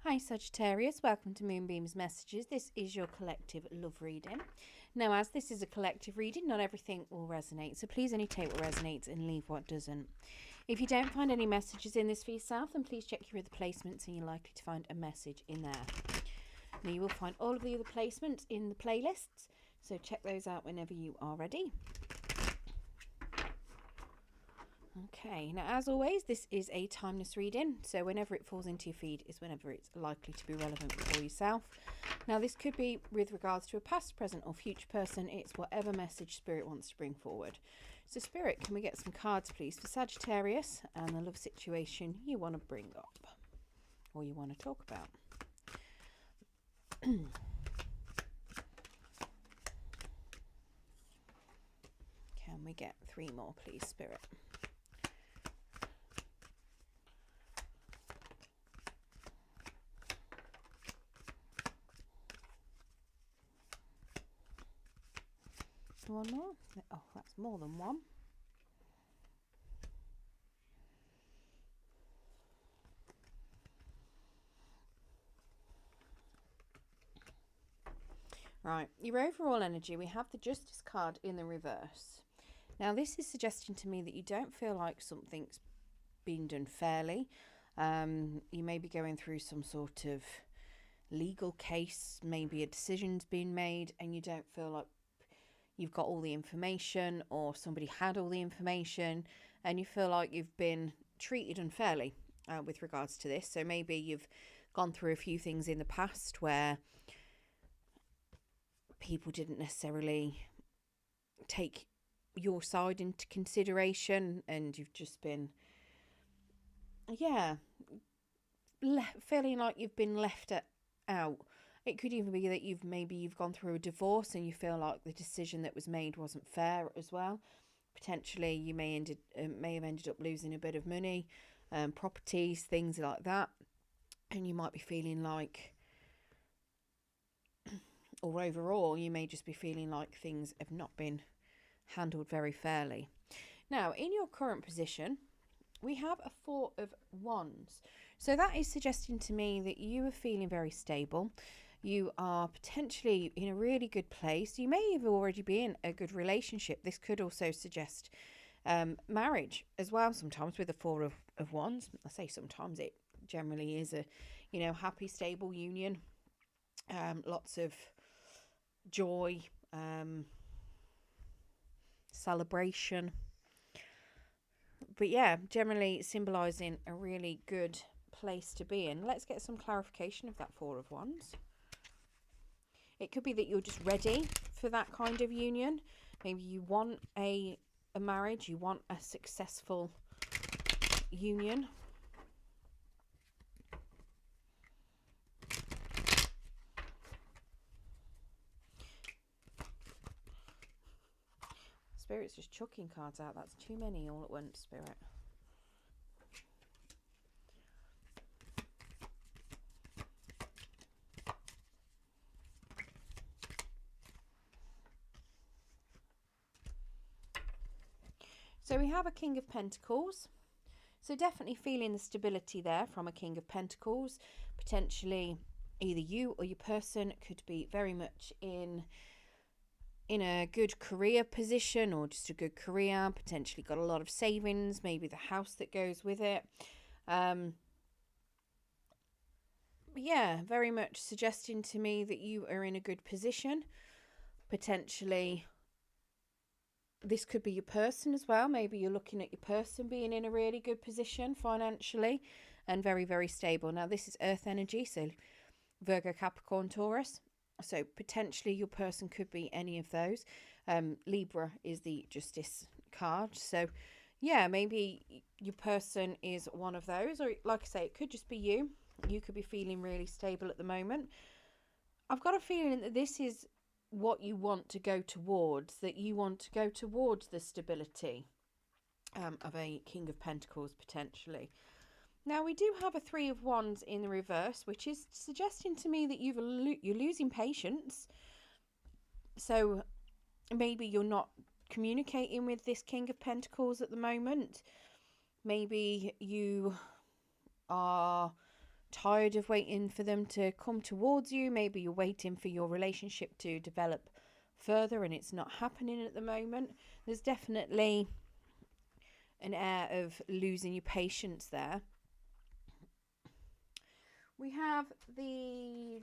Hi Sagittarius, welcome to Moonbeam's Messages. This is your collective love reading. Now, as this is a collective reading, not everything will resonate, so please only take what resonates and leave what doesn't. If you don't find any messages in this for yourself, then please check your other placements and you're likely to find a message in there. Now, you will find all of the other placements in the playlists, so check those out whenever you are ready. Okay, now as always, this is a timeless reading, so whenever it falls into your feed is whenever it's likely to be relevant for yourself. Now this could be with regards to a past, present or future person. It's whatever message Spirit wants to bring forward. So Spirit, can we get some cards please for Sagittarius and the love situation you want to bring up or you want to talk about? Can we get 3 more please, Spirit? One more. Oh, that's more than one. Right, your overall energy, we have the Justice card in the reverse. Now this is suggesting to me that you don't feel like something's been done fairly. You may be going through some sort of legal case, maybe a decision's been made and you don't feel like you've got all the information or somebody had all the information and you feel like you've been treated unfairly with regards to this. So maybe you've gone through a few things in the past where people didn't necessarily take your side into consideration and you've just been, feeling like you've been left out. It could even be that you've gone through a divorce and you feel like the decision that was made wasn't fair as well. Potentially you may have ended up losing a bit of money, properties, things like that, and you might be feeling like, or overall you may just be feeling like things have not been handled very fairly. Now in your current position we have a 4 of Wands, so that is suggesting to me that you are feeling very stable. You are potentially in a really good place. You may even already be in a good relationship. This could also suggest marriage as well, sometimes with a 4 of Wands. I say sometimes, it generally is a happy stable union, lots of joy, celebration, but yeah, generally symbolizing a really good place to be in. Let's get some clarification of that 4 of Wands. It could be that you're just ready for that kind of union. Maybe you want a marriage, you want a successful union. Spirit's just chucking cards out. That's too many all at once, Spirit. So we have a King of Pentacles. So definitely feeling the stability there from a King of Pentacles. Potentially either you or your person could be very much in a good career position or just a good career, potentially got a lot of savings, maybe the house that goes with it. Yeah, very much suggesting to me that you are in a good position. Potentially this could be your person as well. Maybe you're looking at your person being in a really good position financially and very, very stable. Now this is earth energy, so Virgo, Capricorn, Taurus. So potentially your person could be any of those. Libra is the Justice card. So yeah, maybe your person is one of those, or like I say, it could just be you. You could be feeling really stable at the moment. I've got a feeling that this is what you want to go towards, that you want to go towards the stability of a King of Pentacles potentially. Now we do have a 3 of Wands in the reverse, which is suggesting to me that you're losing patience. So maybe you're not communicating with this King of Pentacles at the moment. Maybe you are tired of waiting for them to come towards you. Maybe you're waiting for your relationship to develop further and it's not happening at the moment. There's definitely an air of losing your patience there. We have the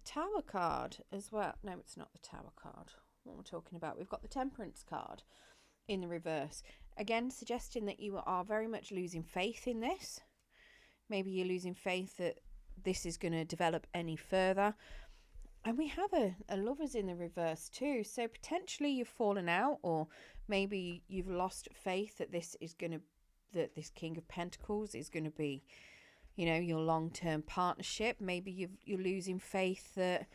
Tower card as well. No, it's not the Tower card. What we're talking about, we've got the Temperance card in the reverse. Again, suggesting that you are very much losing faith in this. Maybe you're losing faith that this is going to develop any further. And we have a Lovers in the reverse too. So potentially you've fallen out, or maybe you've lost faith that this King of Pentacles is going to be, you know, your long-term partnership. Maybe you're losing faith that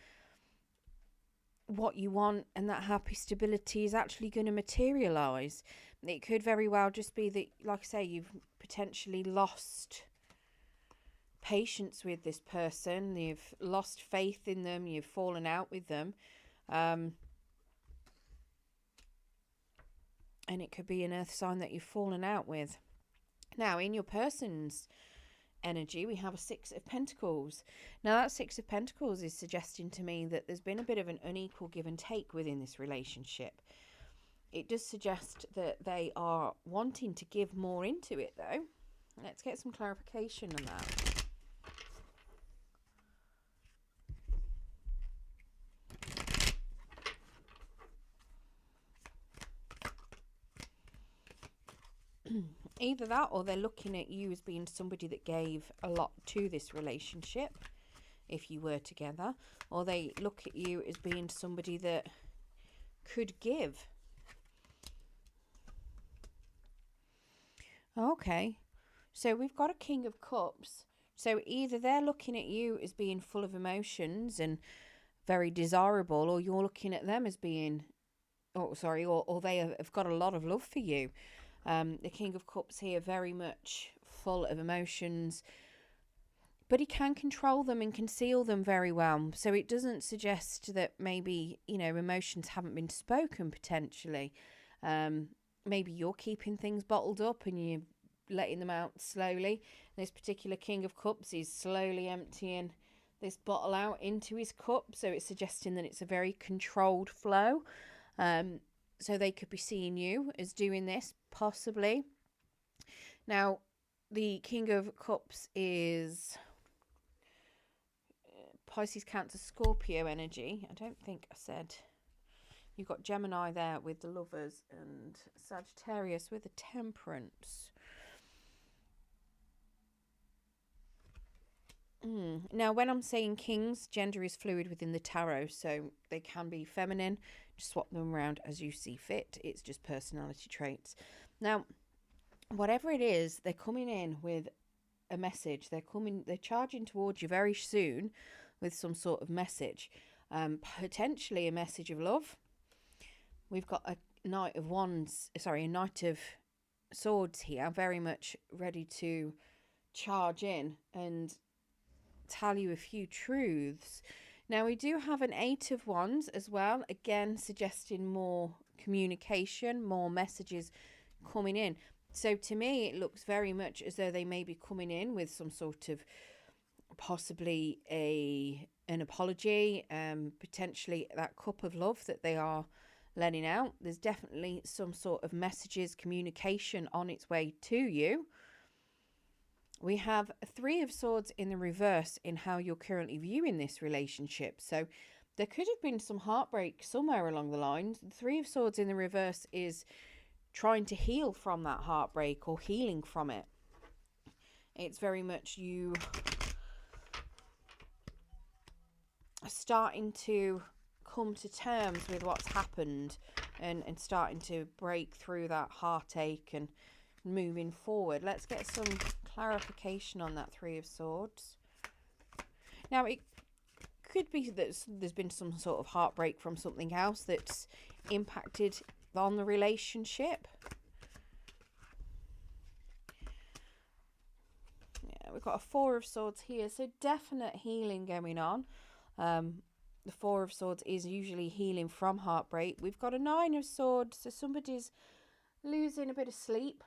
what you want and that happy stability is actually going to materialize. It could very well just be that, like I say, you've potentially lost patience with this person, you've lost faith in them, you've fallen out with them, and it could be an earth sign that you've fallen out with. Now, in your person's energy, we have a Six of Pentacles. Now, that Six of Pentacles is suggesting to me that there's been a bit of an unequal give and take within this relationship. It does suggest that they are wanting to give more into it, though. Let's get some clarification on that. Either that, or they're looking at you as being somebody that gave a lot to this relationship if you were together, or they look at you as being somebody that could give. Okay, so we've got a King of Cups. So either they're looking at you as being full of emotions and very desirable, or you're looking at them as being, or they have got a lot of love for you. The King of Cups here, very much full of emotions, but he can control them and conceal them very well. So it doesn't suggest that maybe, you know, emotions haven't been spoken potentially. Maybe you're keeping things bottled up and you're letting them out slowly. This particular King of Cups is slowly emptying this bottle out into his cup. So it's suggesting that it's a very controlled flow. So they could be seeing you as doing this, possibly. Now, the King of Cups is Pisces, Cancer, Scorpio energy. I don't think I said. You've got Gemini there with the Lovers and Sagittarius with the Temperance. Now, when I'm saying kings, gender is fluid within the tarot, so they can be feminine. Just swap them around as you see fit. It's just personality traits. Now, whatever it is, they're coming in with a message. They're charging towards you very soon with some sort of message. Potentially a message of love. We've got a Knight of Swords here, very much ready to charge in and tell you a few truths. Now, we do have an Eight of Wands as well, again suggesting more communication, more messages coming in. So to me, it looks very much as though they may be coming in with some sort of possibly an apology, potentially that cup of love that they are letting out. There's definitely some sort of messages, communication on its way to you. We have a Three of Swords in the reverse in how you're currently viewing this relationship. So there could have been some heartbreak somewhere along the lines. The Three of Swords in the reverse is trying to heal from that heartbreak or healing from it. It's very much you starting to come to terms with what's happened and starting to break through that heartache and moving forward. Let's get some clarification on that Three of Swords. Now, it could be that there's been some sort of heartbreak from something else that's impacted on the relationship. Yeah, we've got a Four of Swords here, so definite healing going on. The Four of Swords is usually healing from heartbreak. We've got a Nine of Swords, so somebody's losing a bit of sleep,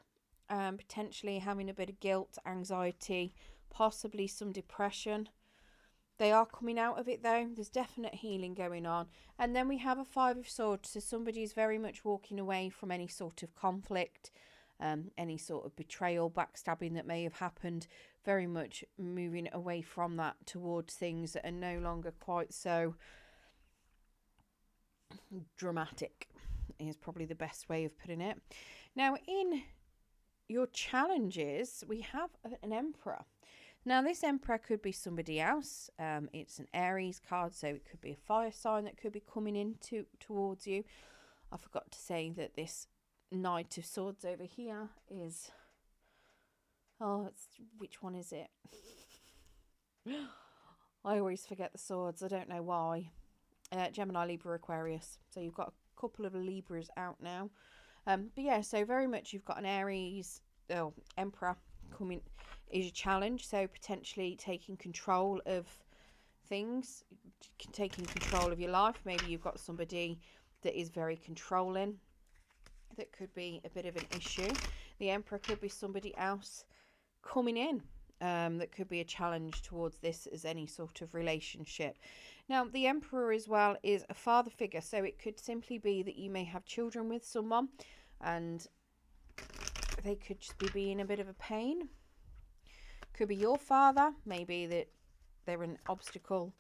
potentially having a bit of guilt, anxiety, possibly some depression. They are coming out of it though. There's definite healing going on. And then we have a Five of Swords. So somebody is very much walking away from any sort of conflict, any sort of betrayal, backstabbing that may have happened. Very much moving away from that towards things that are no longer quite so dramatic, is probably the best way of putting it. Now, in your challenges, we have an Emperor. Now, this Emperor could be somebody else. It's an Aries card, so it could be a fire sign that could be coming in towards you. I forgot to say that this Knight of Swords over here is... Oh, which one is it? I always forget the swords. I don't know why. Gemini, Libra, Aquarius. So you've got a couple of Libras out now. But yeah, so very much you've got an Aries, Emperor coming is a challenge. So potentially taking control of things, taking control of your life. Maybe you've got somebody that is very controlling. That could be a bit of an issue. The Emperor could be somebody else coming in. That could be a challenge towards this as any sort of relationship. Now, the Emperor as well is a father figure. So it could simply be that you may have children with someone and they could just be being a bit of a pain. Could be your father. Maybe that they're an obstacle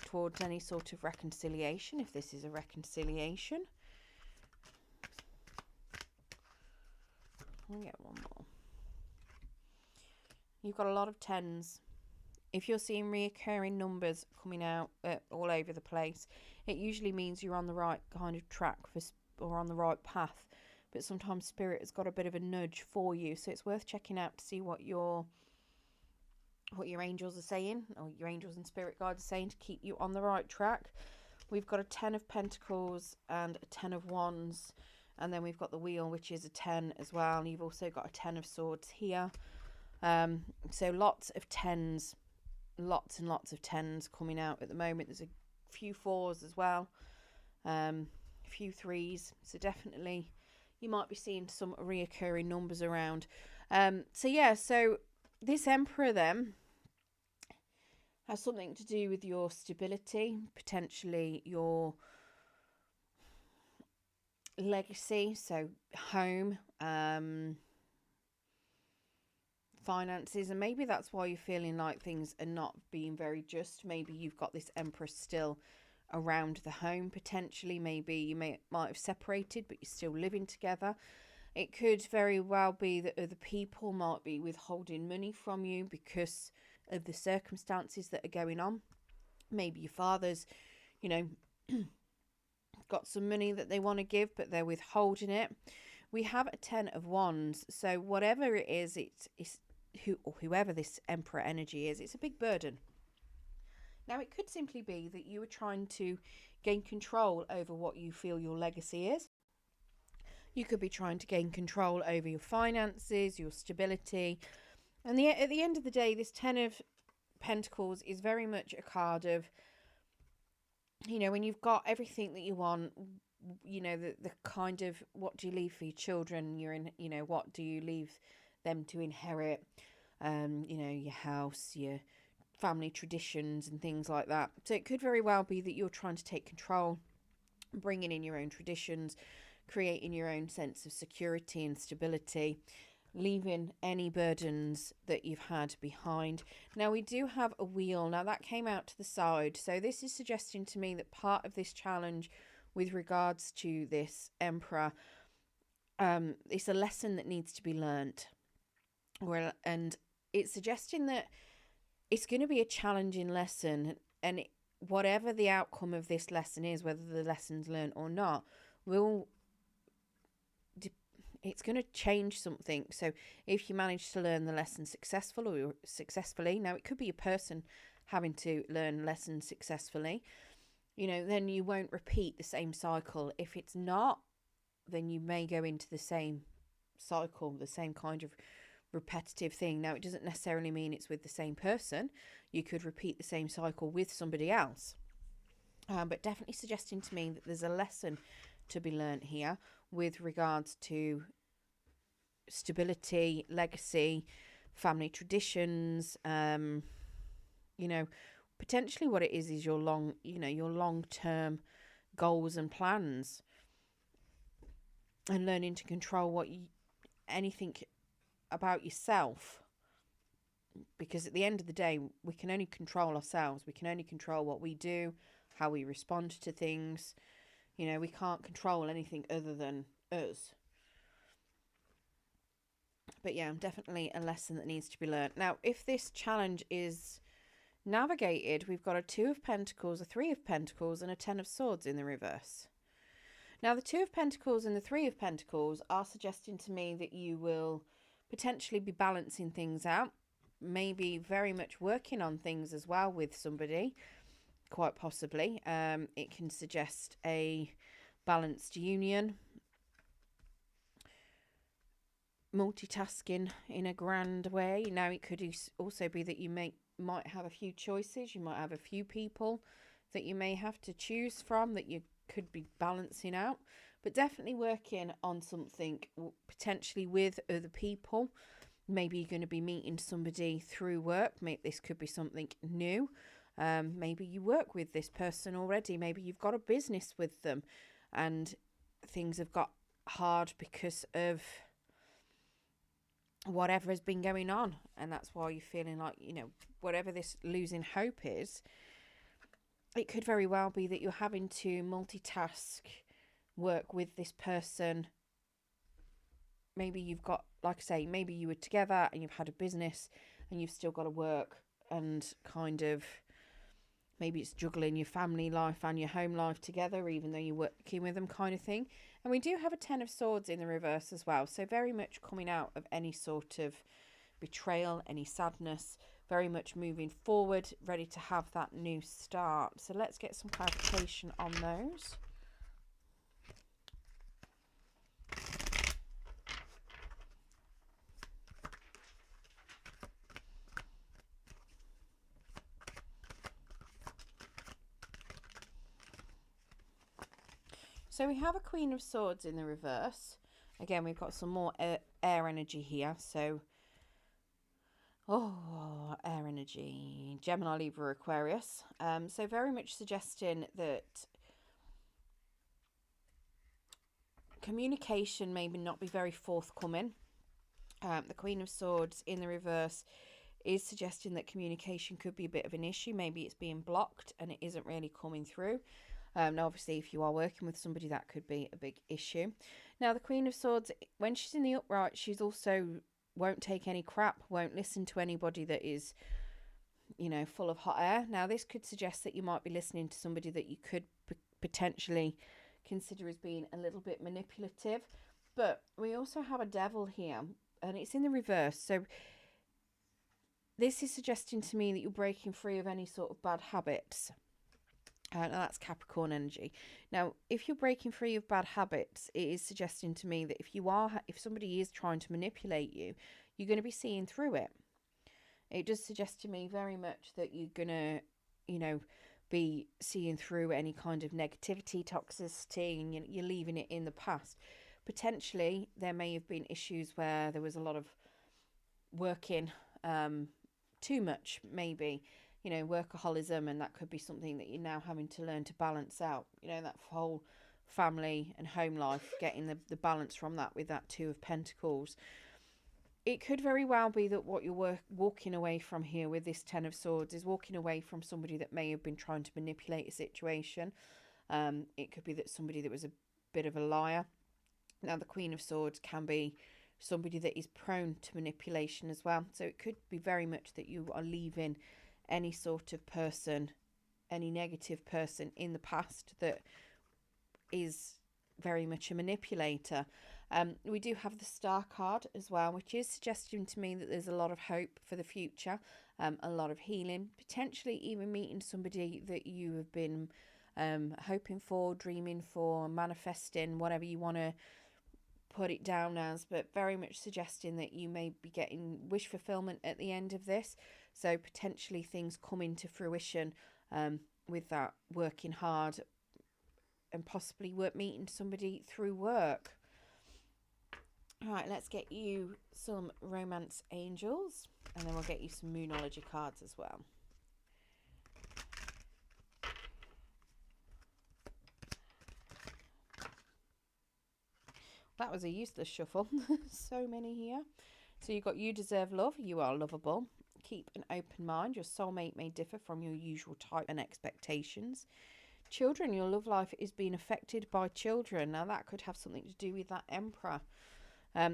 towards any sort of reconciliation, if this is a reconciliation. I'll get one more. You've got a lot of 10s. If you're seeing reoccurring numbers coming out all over the place, it usually means you're on the right kind of track or on the right path. But sometimes Spirit has got a bit of a nudge for you, so it's worth checking out to see what your angels are saying, or your angels and Spirit guides are saying to keep you on the right track. We've got a 10 of Pentacles and a 10 of Wands, and then we've got the Wheel, which is a 10 as well. And you've also got a 10 of Swords here. So lots of 10s, lots and lots of 10s coming out at the moment. There's a few 4s as well, a few 3s. So definitely you might be seeing some reoccurring numbers around. So yeah, so this Emperor then has something to do with your stability, potentially your legacy, so home, finances, and maybe that's why you're feeling like things are not being very just. Maybe you've got this Emperor still around the home, potentially. Maybe you might have separated, but you're still living together. It could very well be that other people might be withholding money from you because of the circumstances that are going on. Maybe your father's, got some money that they want to give, but they're withholding it. We have a 10 of Wands. So whatever it is, it's whoever this Emperor energy is, it's a big burden. Now, it could simply be that you are trying to gain control over what you feel your legacy is. You could be trying to gain control over your finances, your stability. And at the end of the day, this 10 of Pentacles is very much a card of, when you've got everything that you want, the kind of, what do you leave for your children? What do you leave them to inherit? Your house, your family traditions and things like that. So it could very well be that you're trying to take control, bringing in your own traditions, creating your own sense of security and stability, leaving any burdens that you've had behind. Now, we do have a Wheel. Now, that came out to the side. So this is suggesting to me that part of this challenge with regards to this Emperor, it's a lesson that needs to be learnt. And it's suggesting that it's going to be a challenging lesson, and whatever the outcome of this lesson is, whether the lesson's learned or not, it's going to change something. So if you manage to learn the lesson successfully, now it could be a person having to learn lessons successfully, then you won't repeat the same cycle. If it's not, then you may go into the same cycle, the same kind of repetitive thing. Now, it doesn't necessarily mean it's with the same person. You could repeat the same cycle with somebody else. But definitely suggesting to me that there's a lesson to be learnt here with regards to stability, legacy, family traditions, you know, potentially what it is your your long-term goals and plans, and learning to control anything about yourself. Because at the end of the day, we can only control ourselves. We can only control what we do, how we respond to things. We can't control anything other than us. But yeah, definitely a lesson that needs to be learned. Now, if this challenge is navigated, we've got a 2 of Pentacles, a 3 of Pentacles, and a 10 of Swords in the reverse. Now, the 2 of Pentacles and the 3 of Pentacles are suggesting to me that you will potentially be balancing things out, maybe very much working on things as well with somebody, quite possibly. It can suggest a balanced union, multitasking in a grand way. Now, it could also be that you might have a few choices. You might have a few people that you may have to choose from that you could be balancing out, but definitely working on something potentially with other people. Maybe you're going to be meeting somebody through work. Maybe this could be something new. Maybe you work with this person already. Maybe you've got a business with them and things have got hard because of whatever has been going on, and that's why you're feeling like, whatever this losing hope is, it could very well be that you're having to multitask, work with this person. Maybe you've got, like I say, maybe you were together and you've had a business and you've still got to work, and kind of maybe it's juggling your family life and your home life together, even though you're working with them, kind of thing. And we do have a 10 of Swords in the reverse as well. So very much coming out of any sort of betrayal, any sadness, very much moving forward, ready to have that new start. So let's get some clarification on those. So we have a Queen of Swords in the reverse. Again, we've got some more air energy here. So, air energy. Gemini, Libra, Aquarius. So very much suggesting that communication maybe not be very forthcoming. The Queen of Swords in the reverse is suggesting that communication could be a bit of an issue. Maybe it's being blocked and it isn't really coming through. Now, obviously, if you are working with somebody, that could be a big issue. Now, the Queen of Swords, when she's in the upright, she's also won't take any crap, won't listen to anybody that is, full of hot air. Now, this could suggest that you might be listening to somebody that you could potentially consider as being a little bit manipulative. But we also have a Devil here, and it's in the reverse. So this is suggesting to me that you're breaking free of any sort of bad habits. Now that's Capricorn energy. Now, if you're breaking free of bad habits, it is suggesting to me that if somebody is trying to manipulate you, you're going to be seeing through it. It does suggest to me very much that you're going to, be seeing through any kind of negativity, toxicity, and you're leaving it in the past. Potentially, there may have been issues where there was a lot of working too much, maybe. Workaholism, and that could be something that you're now having to learn to balance out. That whole family and home life, getting the balance from that with that 2 of Pentacles. It could very well be that what you're walking away from here with this 10 of Swords is walking away from somebody that may have been trying to manipulate a situation. It could be that somebody that was a bit of a liar. Now, the Queen of Swords can be somebody that is prone to manipulation as well. So it could be very much that you are leaving any sort of person, any negative person in the past that is very much a manipulator. We do have the Star card as well, which is suggesting to me that there's a lot of hope for the future, a lot of healing, potentially even meeting somebody that you have been hoping for, dreaming for, manifesting, whatever you want to put it down as, but very much suggesting that you may be getting wish fulfillment at the end of this. So potentially things come into fruition with that, working hard and possibly meeting somebody through work. All right, let's get you some romance angels, and then we'll get you some moonology cards as well. That was a useless shuffle. So many here. So you've got you deserve love. You are lovable. Keep an open mind. Your soulmate may differ from your usual type and expectations. Children, your love life is being affected by children. Now that could have something to do with that Emperor.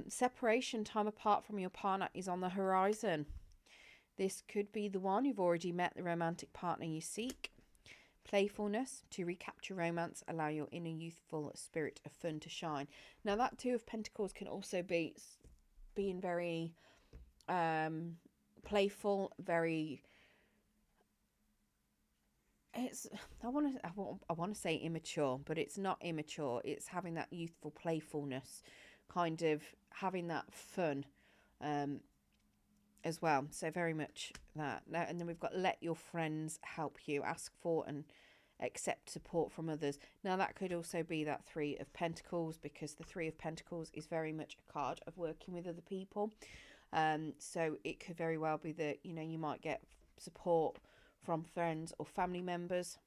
Separation, time apart from your partner, is on the horizon. This could be the one. You've already met the romantic partner you seek. Playfulness, to recapture romance, allow your inner youthful spirit of fun to shine. Now that Two of Pentacles can also be being very playful, very, it's, I want to say immature, but it's not immature. It's having that youthful playfulness, kind of having that fun as well. So very much that. Now, and then we've got let your friends help you. Ask for and accept support from others. Now that could also be that Three of Pentacles, because the Three of Pentacles is very much a card of working with other people. So it could very well be that, you know, you might get support from friends or family members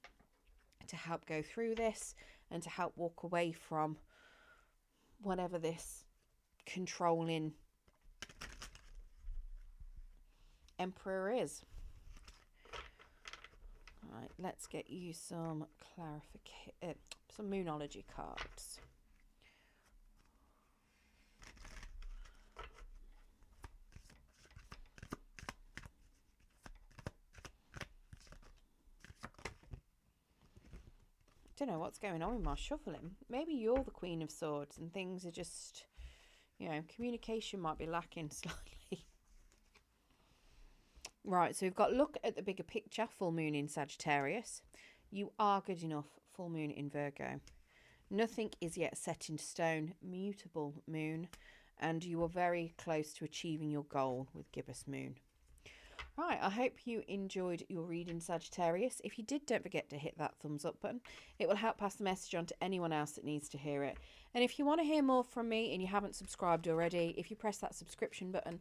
to help go through this and to help walk away from whatever this controlling Emperor is. All right, let's get you some clarification, some moonology cards. Don't know what's going on with my shuffling. Maybe you're the Queen of Swords and things are just, you know, communication might be lacking slightly. Right, so we've got look at the bigger picture. Full moon in Sagittarius. You are good enough. Full moon in Virgo. Nothing is yet set in stone. Mutable moon. And you are very close to achieving your goal with gibbous moon. Right, I hope you enjoyed your reading, Sagittarius. If you did, don't forget to hit that thumbs up button. It will help pass the message on to anyone else that needs to hear it. And if you want to hear more from me and you haven't subscribed already, if you press that subscription button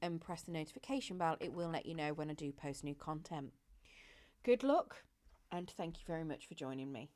and press the notification bell, it will let you know when I do post new content. Good luck, and thank you very much for joining me.